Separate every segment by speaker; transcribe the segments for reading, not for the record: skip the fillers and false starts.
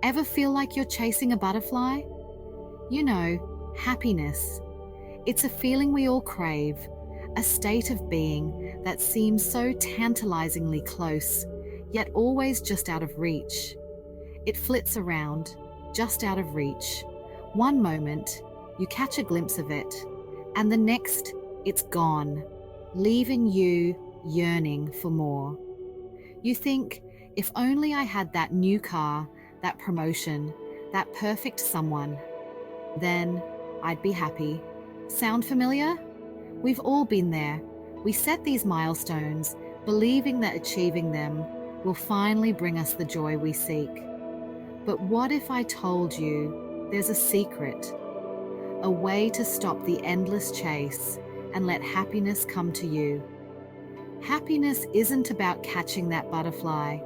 Speaker 1: Ever feel like you're chasing a butterfly? You know, happiness. It's a feeling we all crave, a state of being that seems so tantalizingly close, yet always just out of reach. It flits around, just out of reach. One moment, you catch a glimpse of it, and the next, it's gone, leaving you yearning for more. You think, if only I had that new car, that promotion, that perfect someone, then I'd be happy. Sound familiar? We've all been there. We set these milestones, believing that achieving them will finally bring us the joy we seek. But what if I told you there's a secret, a way to stop the endless chase and let happiness come to you? Happiness isn't about catching that butterfly.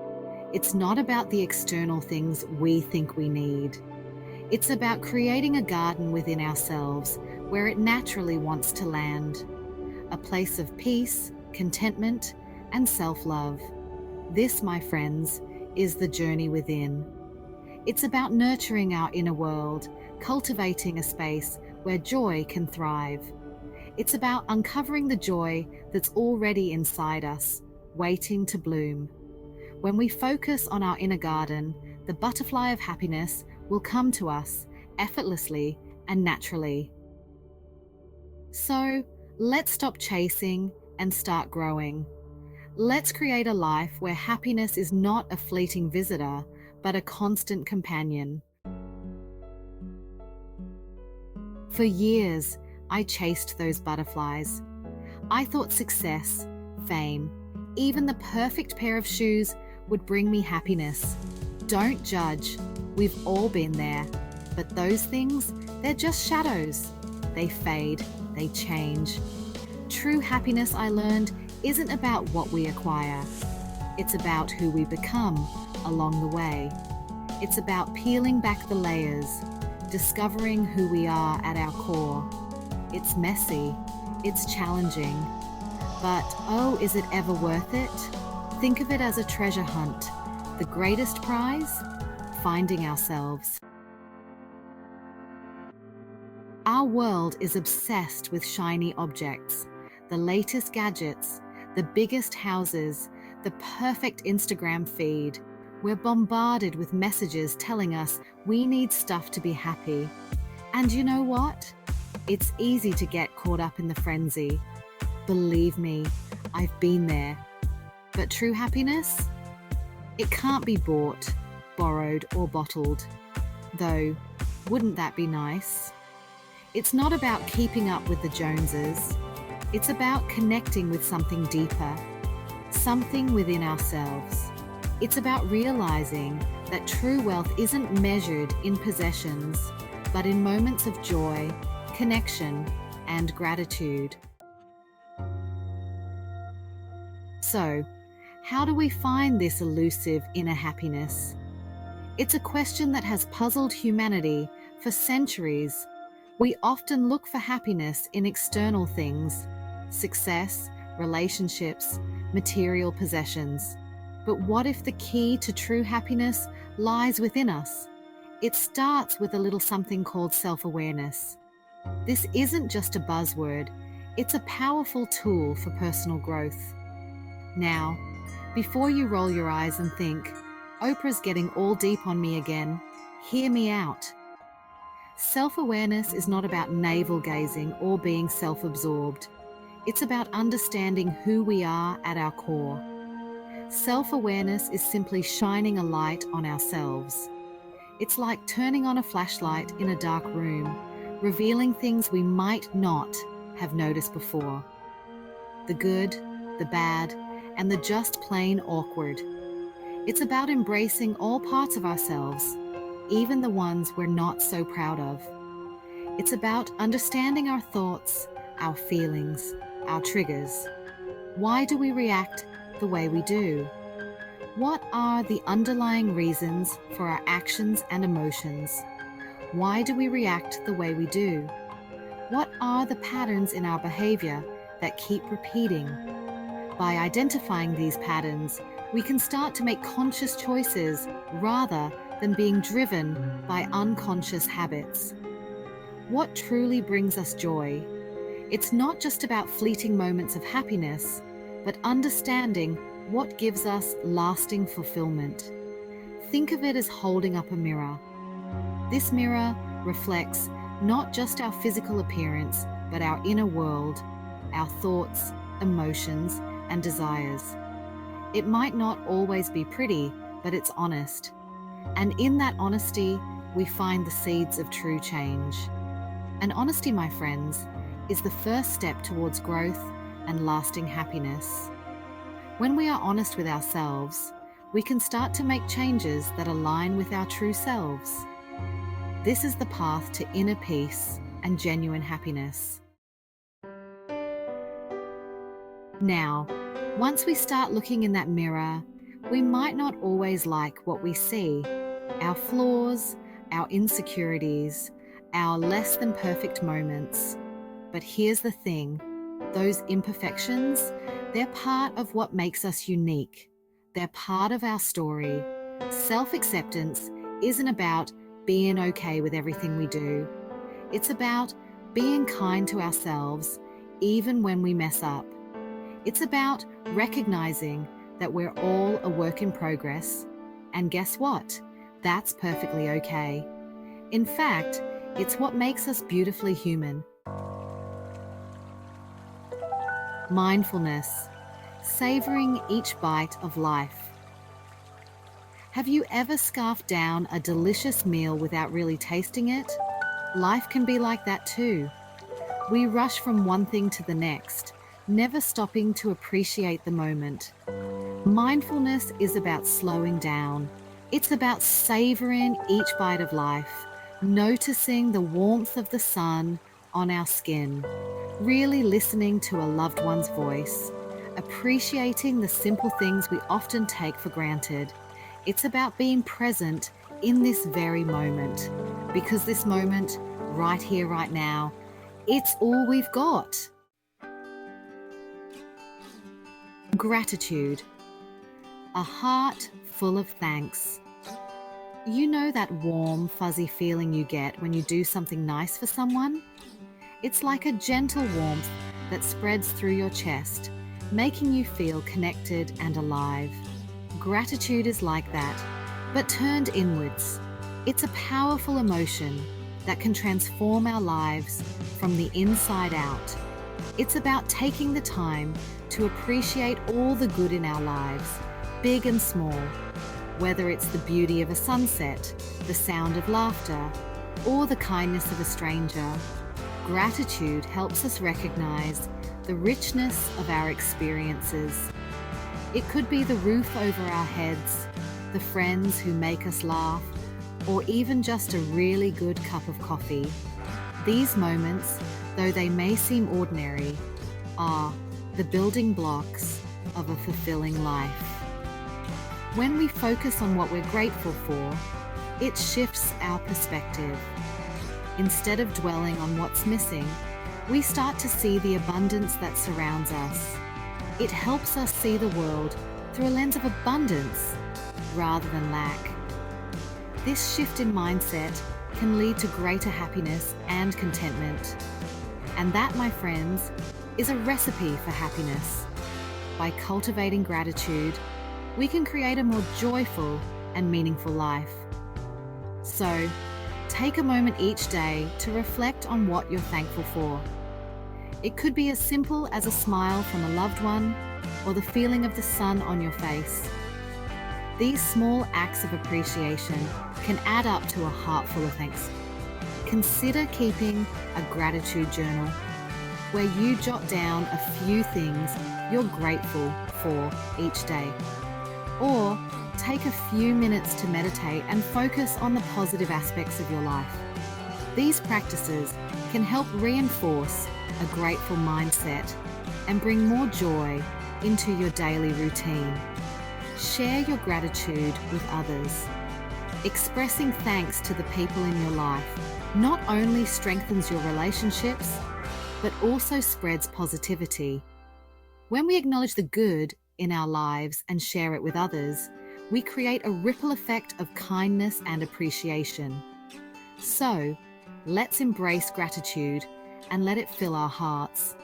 Speaker 1: It's not about the external things we think we need. It's about creating a garden within ourselves where it naturally wants to land, a place of peace, contentment, and self-love. This, my friends, is the journey within. It's about nurturing our inner world, cultivating a space where joy can thrive. It's about uncovering the joy that's already inside us, waiting to bloom. When we focus on our inner garden, the butterfly of happiness will come to us effortlessly and naturally. So, let's stop chasing and start growing. Let's create a life where happiness is not a fleeting visitor, but a constant companion. For years, I chased those butterflies. I thought success, fame, even the perfect pair of shoes would bring me happiness. Don't judge. We've all been there. But those things, they're just shadows. They fade, they change. True happiness, I learned, isn't about what we acquire. It's about who we become along the way. It's about peeling back the layers, discovering who we are at our core. It's messy, it's challenging, but oh, is it ever worth it? Think of it as a treasure hunt. The greatest prize? Finding ourselves. Our world is obsessed with shiny objects, the latest gadgets, the biggest houses, the perfect Instagram feed. We're bombarded with messages telling us we need stuff to be happy. And you know what? It's easy to get caught up in the frenzy. Believe me, I've been there. But true happiness? It can't be bought, borrowed, or bottled. Though, wouldn't that be nice? It's not about keeping up with the Joneses. It's about connecting with something deeper, something within ourselves. It's about realizing that true wealth isn't measured in possessions, but in moments of joy, connection, and gratitude. So, how do we find this elusive inner happiness? It's a question that has puzzled humanity for centuries. We often look for happiness in external things, success, relationships, material possessions. But what if the key to true happiness lies within us? It starts with a little something called self-awareness. This isn't just a buzzword, it's a powerful tool for personal growth. Now, before you roll your eyes and think, Oprah's getting all deep on me again, hear me out. Self-awareness is not about navel-gazing or being self-absorbed. It's about understanding who we are at our core. Self-awareness is simply shining a light on ourselves. It's like turning on a flashlight in a dark room, revealing things we might not have noticed before. The good, the bad, and the just plain awkward. It's about embracing all parts of ourselves, even the ones we're not so proud of. It's about understanding our thoughts, our feelings, our triggers. Why do we react the way we do? What are the underlying reasons for our actions and emotions? Why do we react the way we do? What are the patterns in our behavior that keep repeating? By identifying these patterns, we can start to make conscious choices rather than being driven by unconscious habits. What truly brings us joy? It's not just about fleeting moments of happiness, but understanding what gives us lasting fulfillment. Think of it as holding up a mirror. This mirror reflects not just our physical appearance, but our inner world, our thoughts, emotions, and desires. It might not always be pretty, but it's honest. And in that honesty, we find the seeds of true change. And honesty, my friends, is the first step towards growth and lasting happiness. When we are honest with ourselves, we can start to make changes that align with our true selves. This is the path to inner peace and genuine happiness. Now, once we start looking in that mirror, we might not always like what we see. Our flaws, our insecurities, our less than perfect moments. But here's the thing, those imperfections, they're part of what makes us unique. They're part of our story. Self-acceptance isn't about being okay with everything we do. It's about being kind to ourselves even when we mess up. It's about recognizing that we're all a work in progress, and guess what? That's perfectly okay. In fact, it's what makes us beautifully human. Mindfulness, savoring each bite of life. Have you ever scarfed down a delicious meal without really tasting it? Life can be like that too. We rush from one thing to the next, never stopping to appreciate the moment. Mindfulness is about slowing down. It's about savoring each bite of life, noticing the warmth of the sun on our skin, really listening to a loved one's voice, appreciating the simple things we often take for granted. It's about being present in this very moment, because this moment, right here, right now, it's all we've got. Gratitude, a heart full of thanks. You know that warm, fuzzy feeling you get when you do something nice for someone? It's like a gentle warmth that spreads through your chest, making you feel connected and alive. Gratitude is like that, but turned inwards. It's a powerful emotion that can transform our lives from the inside out. It's about taking the time to appreciate all the good in our lives, big and small, whether it's the beauty of a sunset, the sound of laughter, or the kindness of a stranger. Gratitude helps us recognize the richness of our experiences. It could be the roof over our heads, the friends who make us laugh, or even just a really good cup of coffee. These moments, though they may seem ordinary, are the building blocks of a fulfilling life. When we focus on what we're grateful for, it shifts our perspective. Instead of dwelling on what's missing, we start to see the abundance that surrounds us. It helps us see the world through a lens of abundance rather than lack. This shift in mindset can lead to greater happiness and contentment. And that, my friends, is a recipe for happiness. By cultivating gratitude, we can create a more joyful and meaningful life. So, take a moment each day to reflect on what you're thankful for. It could be as simple as a smile from a loved one or the feeling of the sun on your face. These small acts of appreciation can add up to a heart full of thanks. Consider keeping a gratitude journal where you jot down a few things you're grateful for each day. Or take a few minutes to meditate and focus on the positive aspects of your life. These practices can help reinforce a grateful mindset and bring more joy into your daily routine. Share your gratitude with others. Expressing thanks to the people in your life not only strengthens your relationships, but also spreads positivity. When we acknowledge the good in our lives and share it with others, we create a ripple effect of kindness and appreciation. So, let's embrace gratitude and let it fill our hearts.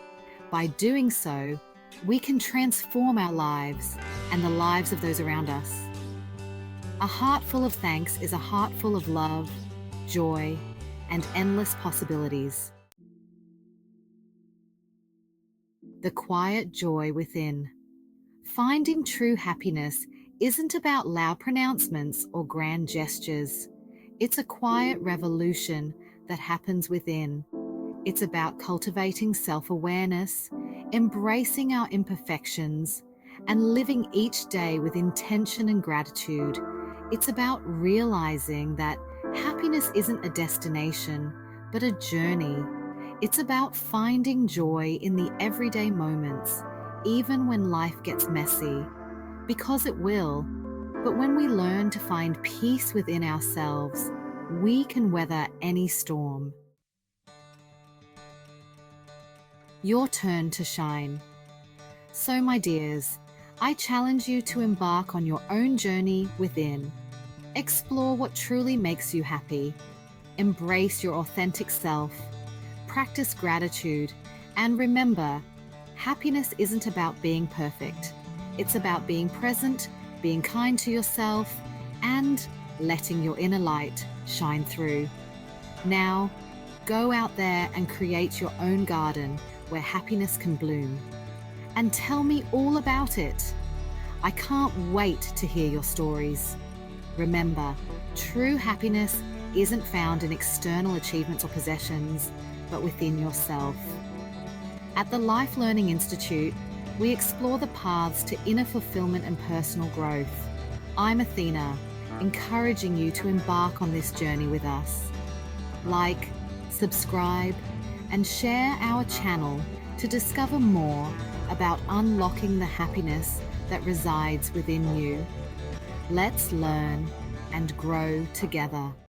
Speaker 1: By doing so, we can transform our lives and the lives of those around us. A heart full of thanks is a heart full of love, joy, and endless possibilities. The quiet joy within. Finding true happiness isn't about loud pronouncements or grand gestures. It's a quiet revolution that happens within. It's about cultivating self-awareness, embracing our imperfections, and living each day with intention and gratitude. It's about realizing that happiness isn't a destination, but a journey. It's about finding joy in the everyday moments, even when life gets messy, because it will. But when we learn to find peace within ourselves, we can weather any storm. Your turn to shine. So, my dears, I challenge you to embark on your own journey within. Explore what truly makes you happy. Embrace your authentic self. Practice gratitude. And remember, happiness isn't about being perfect. It's about being present, being kind to yourself, and letting your inner light shine through. Now, go out there and create your own garden where happiness can bloom. And tell me all about it. I can't wait to hear your stories. Remember, true happiness isn't found in external achievements or possessions, but within yourself. At the Life Learning Institute, we explore the paths to inner fulfillment and personal growth. I'm Athena, encouraging you to embark on this journey with us. Like, subscribe, and share our channel to discover more about unlocking the happiness that resides within you. Let's learn and grow together.